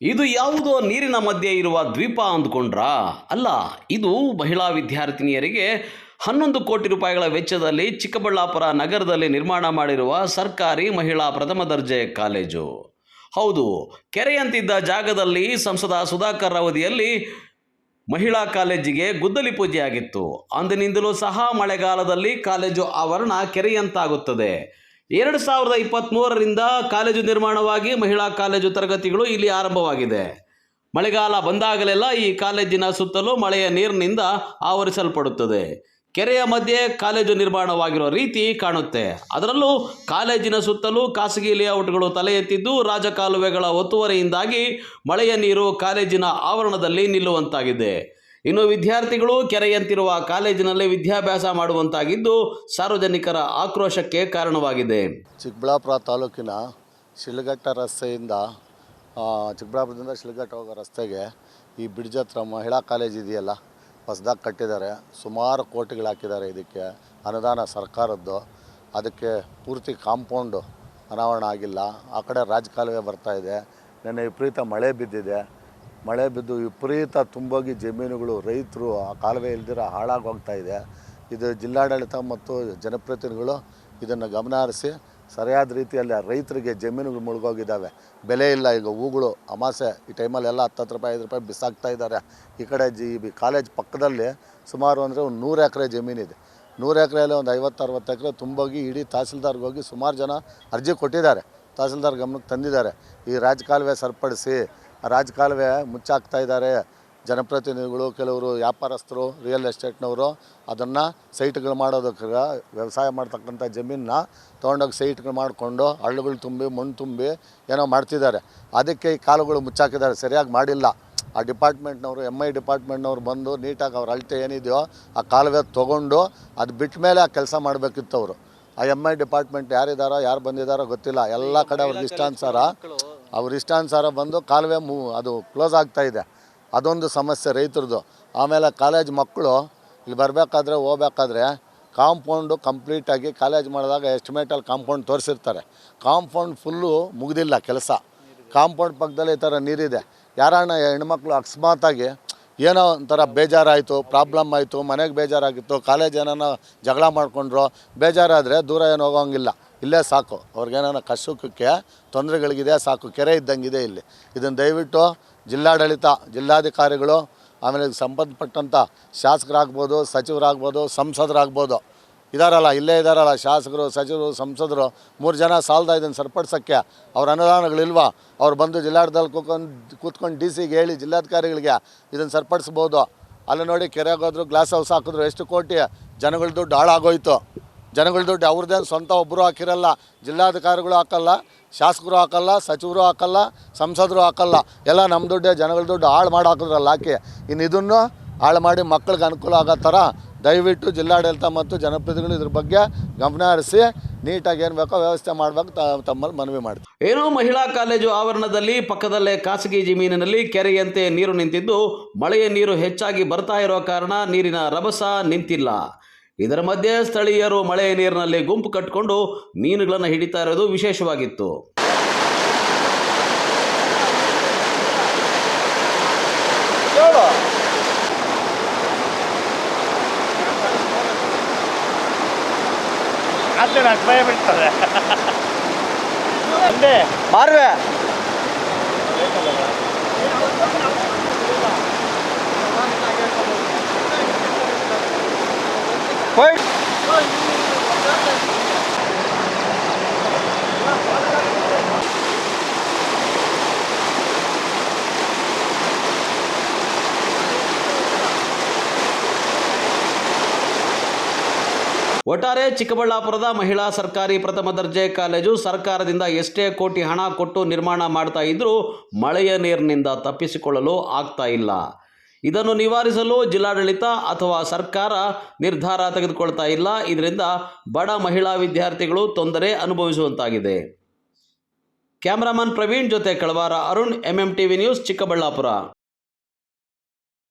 ಇದು ಯಾವುದೋ ನೀರಿನ ಮಧ್ಯೆ ಇರುವ ದ್ವೀಪ ಅಂದ್ಕೊಂಡ್ರಾ? ಅಲ್ಲ, ಇದು ಮಹಿಳಾ ವಿದ್ಯಾರ್ಥಿನಿಯರಿಗೆ 11 ಕೋಟಿ ರೂಪಾಯಿಗಳ ವೆಚ್ಚದಲ್ಲಿ ಚಿಕ್ಕಬಳ್ಳಾಪುರ ನಗರದಲ್ಲಿ ನಿರ್ಮಾಣ ಮಾಡಿರುವ ಸರ್ಕಾರಿ ಮಹಿಳಾ ಪ್ರಥಮ ದರ್ಜೆ ಕಾಲೇಜು. ಹೌದು, ಕೆರೆಯಂತಿದ್ದ ಜಾಗದಲ್ಲಿ ಸಂಸದ ಸುಧಾಕರ್ ಅವಧಿಯಲ್ಲಿ ಮಹಿಳಾ ಕಾಲೇಜಿಗೆ ಗುದ್ದಲಿ ಪೂಜೆಯಾಗಿತ್ತು. ಅಂದಿನಿಂದಲೂ ಸಹ ಮಳೆಗಾಲದಲ್ಲಿ ಕಾಲೇಜು ಆವರಣ ಕೆರೆಯಂತಾಗುತ್ತದೆ. 2023ರಿಂದ ಕಾಲೇಜು ನಿರ್ಮಾಣವಾಗಿ ಮಹಿಳಾ ಕಾಲೇಜು ತರಗತಿಗಳು ಇಲ್ಲಿ ಆರಂಭವಾಗಿದೆ. ಮಳೆಗಾಲ ಬಂದಾಗಲೆಲ್ಲ ಈ ಕಾಲೇಜಿನ ಸುತ್ತಲೂ ಮಳೆಯ ನೀರಿನಿಂದ ಆವರಿಸಲ್ಪಡುತ್ತದೆ. ಕೆರೆಯ ಮಧ್ಯೆ ಕಾಲೇಜು ನಿರ್ಮಾಣವಾಗಿರೋ ರೀತಿ ಕಾಣುತ್ತೆ. ಅದರಲ್ಲೂ ಕಾಲೇಜಿನ ಸುತ್ತಲೂ ಖಾಸಗಿ ಲೇಔಟ್ಗಳು ತಲೆ ಎತ್ತಿದ್ದು, ರಾಜಕಾಲುವೆಗಳ ಒತ್ತುವರಿಯಿಂದಾಗಿ ಮಳೆಯ ನೀರು ಕಾಲೇಜಿನ ಆವರಣದಲ್ಲಿ ನಿಲ್ಲುವಂತಾಗಿದೆ. ಇನ್ನು ವಿದ್ಯಾರ್ಥಿಗಳು ಕೆರೆಯಂತಿರುವ ಕಾಲೇಜಿನಲ್ಲಿ ವಿದ್ಯಾಭ್ಯಾಸ ಮಾಡುವಂತಾಗಿದ್ದು, ಸಾರ್ವಜನಿಕರ ಆಕ್ರೋಶಕ್ಕೆ ಕಾರಣವಾಗಿದೆ. ಚಿಕ್ಕಬಳ್ಳಾಪುರ ತಾಲೂಕಿನ ಶಿಳ್ಘಟ್ಟ ರಸ್ತೆಯಿಂದ ಚಿಕ್ಕಬಳ್ಳಾಪುರದಿಂದ ಶಿಳ್ಘಟ್ಟ ಹೋಗೋ ರಸ್ತೆಗೆ ಈ ಬ್ರಿಡ್ಜ್ ಹತ್ರ ಮಹಿಳಾ ಕಾಲೇಜ್ ಇದೆಯಲ್ಲ, ಹೊಸದಾಗಿ ಕಟ್ಟಿದ್ದಾರೆ. ಸುಮಾರು ಕೋಟಿಗಳು ಹಾಕಿದ್ದಾರೆ. ಇದಕ್ಕೆ ಅನುದಾನ ಸರ್ಕಾರದ್ದು. ಅದಕ್ಕೆ ಪೂರ್ತಿ ಕಾಂಪೌಂಡು ಅನಾವರಣ ಆಗಿಲ್ಲ. ಆ ಕಡೆ ರಾಜಕಾಲುವೆ ಬರ್ತಾಯಿದೆ. ನೆನ್ನೆ ವಿಪರೀತ ಮಳೆ ಬಿದ್ದಿದೆ. ಮಳೆ ಬಿದ್ದು ವಿಪರೀತ ತುಂಬೋಗಿ ಜಮೀನುಗಳು, ರೈತರು ಆ ಕಾಲುವೆ ಇಲ್ದಿರ ಹಾಳಾಗಿ ಹೋಗ್ತಾಯಿದೆ. ಇದು ಜಿಲ್ಲಾಡಳಿತ ಮತ್ತು ಜನಪ್ರತಿನಿಧಿಗಳು ಇದನ್ನು ಗಮನ ಹರಿಸಿ ಸರಿಯಾದ ರೀತಿಯಲ್ಲಿ ರೈತರಿಗೆ ಜಮೀನುಗಳು ಮುಳುಗೋಗಿದ್ದಾವೆ. ಬೆಲೆ ಇಲ್ಲ. ಈಗ ಹೂಗಳು ಅಮಾಸೆ ಈ ಟೈಮಲ್ಲಿ ಎಲ್ಲ 10 ರೂಪಾಯಿ 5 ರೂಪಾಯಿ ಬಿಸಾಕ್ತಾ ಇದ್ದಾರೆ. ಈ ಕಡೆ ಕಾಲೇಜ್ ಪಕ್ಕದಲ್ಲಿ ಸುಮಾರು ಅಂದರೆ ಒಂದು 100 ಎಕರೆ ಜಮೀನಿದೆ. 100 ಎಕರೆಯಲ್ಲಿ ಒಂದು 50-60 ಎಕರೆ ತುಂಬೋಗಿ ಇಡೀ ತಹಸೀಲ್ದಾರ್ಗೆ ಹೋಗಿ ಸುಮಾರು ಜನ ಅರ್ಜಿ ಕೊಟ್ಟಿದ್ದಾರೆ. ತಹಸೀಲ್ದಾರ್ ಗಮನಕ್ಕೆ ತಂದಿದ್ದಾರೆ. ಈ ರಾಜಕಾಲುವೆ ಸರಿಪಡಿಸಿ, ರಾಜಕಾಲುವೆ ಮುಚ್ಚಾಕ್ತಾ ಇದ್ದಾರೆ. ಜನಪ್ರತಿನಿಧಿಗಳು, ಕೆಲವರು ವ್ಯಾಪಾರಸ್ಥರು, ರಿಯಲ್ ಎಸ್ಟೇಟ್ನವರು ಅದನ್ನು ಸೈಟ್ಗಳು ಮಾಡೋದಕ್ಕೆ, ವ್ಯವಸಾಯ ಮಾಡ್ತಕ್ಕಂಥ ಜಮೀನನ್ನ ತೊಗೊಂಡೋಗಿ ಸೈಟ್ಗಳು ಮಾಡಿಕೊಂಡು ಹಳ್ಳುಗಳು ತುಂಬಿ ಮಣ್ಣು ತುಂಬಿ ಏನೋ ಮಾಡ್ತಿದ್ದಾರೆ. ಅದಕ್ಕೆ ಈ ಕಾಲುಗಳು ಮುಚ್ಚಾಕಿದ್ದಾರೆ. ಸರಿಯಾಗಿ ಮಾಡಿಲ್ಲ. ಆ ಡಿಪಾರ್ಟ್ಮೆಂಟ್ನವರು, MI ಡಿಪಾರ್ಟ್ಮೆಂಟ್ನವ್ರು ಬಂದು ನೀಟಾಗಿ ಅವ್ರ ಅಳತೆ ಏನಿದೆಯೋ ಆ ಕಾಲುವೆ ತೊಗೊಂಡು ಅದು ಬಿಟ್ಟ ಮೇಲೆ ಆ ಕೆಲಸ ಮಾಡಬೇಕಿತ್ತು ಅವರು. ಆ MI ಡಿಪಾರ್ಟ್ಮೆಂಟ್ ಯಾರಿದ್ದಾರೋ, ಯಾರು ಬಂದಿದ್ದಾರೋ ಗೊತ್ತಿಲ್ಲ. ಎಲ್ಲ ಕಡೆ ಅವ್ರ ಇಷ್ಟಾನುಸಾರ ಬಂದು ಕಾಲುವೆ ಅದು ಕ್ಲೋಸ್ ಆಗ್ತಾಯಿದೆ. ಅದೊಂದು ಸಮಸ್ಯೆ ರೈತರದು. ಆಮೇಲೆ ಕಾಲೇಜ್ ಮಕ್ಕಳು ಇಲ್ಲಿ ಬರಬೇಕಾದ್ರೆ ಹೋಗ್ಬೇಕಾದ್ರೆ ಕಾಂಪೌಂಡು ಕಂಪ್ಲೀಟಾಗಿ ಕಾಲೇಜ್ ಮಾಡಿದಾಗ ಎಸ್ಟಿಮೇಟಲ್ಲಿ ಕಾಂಪೌಂಡ್ ತೋರಿಸಿರ್ತಾರೆ. ಕಾಂಪೌಂಡ್ ಫುಲ್ಲು ಮುಗಿದಿಲ್ಲ ಕೆಲಸ. ಕಾಂಪೌಂಡ್ ಪಕ್ಕದಲ್ಲಿ ಈ ಥರ ನೀರಿದೆ. ಯಾರಣ್ಣ ಹೆಣ್ಮಕ್ಳು ಅಕಸ್ಮಾತಾಗಿ ಏನೋ ಒಂಥರ ಬೇಜಾರಾಯಿತು, ಪ್ರಾಬ್ಲಮ್ ಆಯಿತು, ಮನೆಗೆ ಬೇಜಾರಾಗಿತ್ತು, ಕಾಲೇಜ್ ಏನಾನ ಜಗಳ ಮಾಡಿಕೊಂಡ್ರು, ಬೇಜಾರಾದರೆ ದೂರ ಏನು ಹೋಗೋಂಗಿಲ್ಲ. ಇಲ್ಲೇ ಸಾಕು. ಅವ್ರಿಗೇನೋ ಕಷ್ಟಕ್ಕೆ ತೊಂದರೆಗಳಿಗಿದೆ ಸಾಕು. ಕೆರೆ ಇದ್ದಂಗಿದೆ ಇಲ್ಲಿ. ಇದನ್ನು ದಯವಿಟ್ಟು ಜಿಲ್ಲಾಡಳಿತ, ಜಿಲ್ಲಾಧಿಕಾರಿಗಳು, ಆಮೇಲೆ ಸಂಬಂಧಪಟ್ಟಂಥ ಶಾಸಕರಾಗ್ಬೋದು, ಸಚಿವರಾಗ್ಬೋದು, ಸಂಸದರಾಗ್ಬೋದು, ಇದಾರಲ್ಲ, ಇಲ್ಲೇ ಇದ್ದಾರಲ್ಲ ಶಾಸಕರು, ಸಚಿವರು, ಸಂಸದರು 3 ಜನ ಸಾಲದ ಇದನ್ನು ಸರಿಪಡಿಸೋಕ್ಕೆ ಅವ್ರ ಅನುದಾನಗಳಿಲ್ವಾ? ಅವ್ರು ಬಂದು ಜಿಲ್ಲಾಡಳಿತದಲ್ಲಿ ಕೂತ್ಕೊಂಡು DCಗೆ ಹೇಳಿ, ಜಿಲ್ಲಾಧಿಕಾರಿಗಳಿಗೆ ಇದನ್ನು ಸರಿಪಡಿಸ್ಬೋದು. ಅಲ್ಲಿ ನೋಡಿ ಕೆರೆಗೆ ಹೋದ್ರು, ಗ್ಲಾಸ್ ಹೌಸ್ ಹಾಕಿದ್ರು, ಎಷ್ಟು ಕೋಟಿ ಜನಗಳ ದುಡ್ಡು ಹಾಳಾಗೋಯ್ತು. ಜನಗಳ ದುಡ್ಡು ಅವ್ರದ್ದೇನು ಸ್ವಂತ ಒಬ್ಬರು ಹಾಕಿರಲ್ಲ. ಜಿಲ್ಲಾಧಿಕಾರಿಗಳು ಹಾಕಲ್ಲ, ಶಾಸಕರು ಹಾಕಲ್ಲ, ಸಚಿವರು ಹಾಕಲ್ಲ, ಸಂಸದರು ಹಾಕಲ್ಲ. ಎಲ್ಲ ನಮ್ಮ ದುಡ್ಡೇ, ಜನಗಳ ದುಡ್ಡು ಹಾಳು ಮಾಡಿ ಹಾಕಿದ್ರಲ್ಲ ಹಾಕಿ. ಇನ್ನು ಇದನ್ನು ಹಾಳು ಮಾಡಿ ಮಕ್ಕಳಿಗೆ ಅನುಕೂಲ ಆಗೋ ಥರ ದಯವಿಟ್ಟು ಜಿಲ್ಲಾಡಳಿತ ಮತ್ತು ಜನಪ್ರತಿನಿಧಿಗಳು ಇದ್ರ ಬಗ್ಗೆ ಗಮನ ಹರಿಸಿ ನೀಟಾಗಿ ಏನು ಬೇಕೋ ವ್ಯವಸ್ಥೆ ಮಾಡಬೇಕು ತಮ್ಮಲ್ಲಿ ಮನವಿ ಮಾಡ್ತೀವಿ. ಏನೋ ಮಹಿಳಾ ಕಾಲೇಜು ಆವರಣದಲ್ಲಿ ಪಕ್ಕದಲ್ಲೇ ಖಾಸಗಿ ಜಮೀನಿನಲ್ಲಿ ಕೆರೆಯಂತೆ ನೀರು ನಿಂತಿದ್ದು, ಮಳೆಯ ನೀರು ಹೆಚ್ಚಾಗಿ ಬರ್ತಾ ಇರೋ ಕಾರಣ ನೀರಿನ ರಭಸ ನಿಂತಿಲ್ಲ. ಇದರ ಮಧ್ಯೆ ಸ್ಥಳೀಯರು ಮಳೆಯ ನೀರಿನಲ್ಲಿ ಗುಂಪು ಕಟ್ಟಿಕೊಂಡು ಮೀನುಗಳನ್ನು ಹಿಡಿತಾ ಇರೋದು ವಿಶೇಷವಾಗಿತ್ತು. ಒಟ್ಟಾರೆ ಚಿಕ್ಕಬಳ್ಳಾಪುರದ ಮಹಿಳಾ ಸರ್ಕಾರಿ ಪ್ರಥಮ ದರ್ಜೆ ಕಾಲೇಜು ಸರ್ಕಾರದಿಂದ ಎಷ್ಟೇ ಕೋಟಿ ಹಣ ಕೊಟ್ಟು ನಿರ್ಮಾಣ ಮಾಡ್ತಾ ಇದ್ರೂ ಮಳೆಯ ನೀರಿನಿಂದ ತಪ್ಪಿಸಿಕೊಳ್ಳಲು ಆಗ್ತಾ ಇಲ್ಲ. ಇದನ್ನು ನಿವಾರಿಸಲು ಜಿಲ್ಲಾಡಳಿತ ಅಥವಾ ಸರ್ಕಾರ ನಿರ್ಧಾರ ತೆಗೆದುಕೊಳ್ತಾ ಇಲ್ಲ. ಇದರಿಂದ ಬಡ ಮಹಿಳಾ ವಿದ್ಯಾರ್ಥಿಗಳು ತೊಂದರೆ ಅನುಭವಿಸುವಂತಾಗಿದೆ. ಕ್ಯಾಮರಾಮನ್ ಪ್ರವೀಣ್ ಜೊತೆ ಕಳವಾರ ಅರುಣ್, MMTV ನ್ಯೂಸ್, ಚಿಕ್ಕಬಳ್ಳಾಪುರ.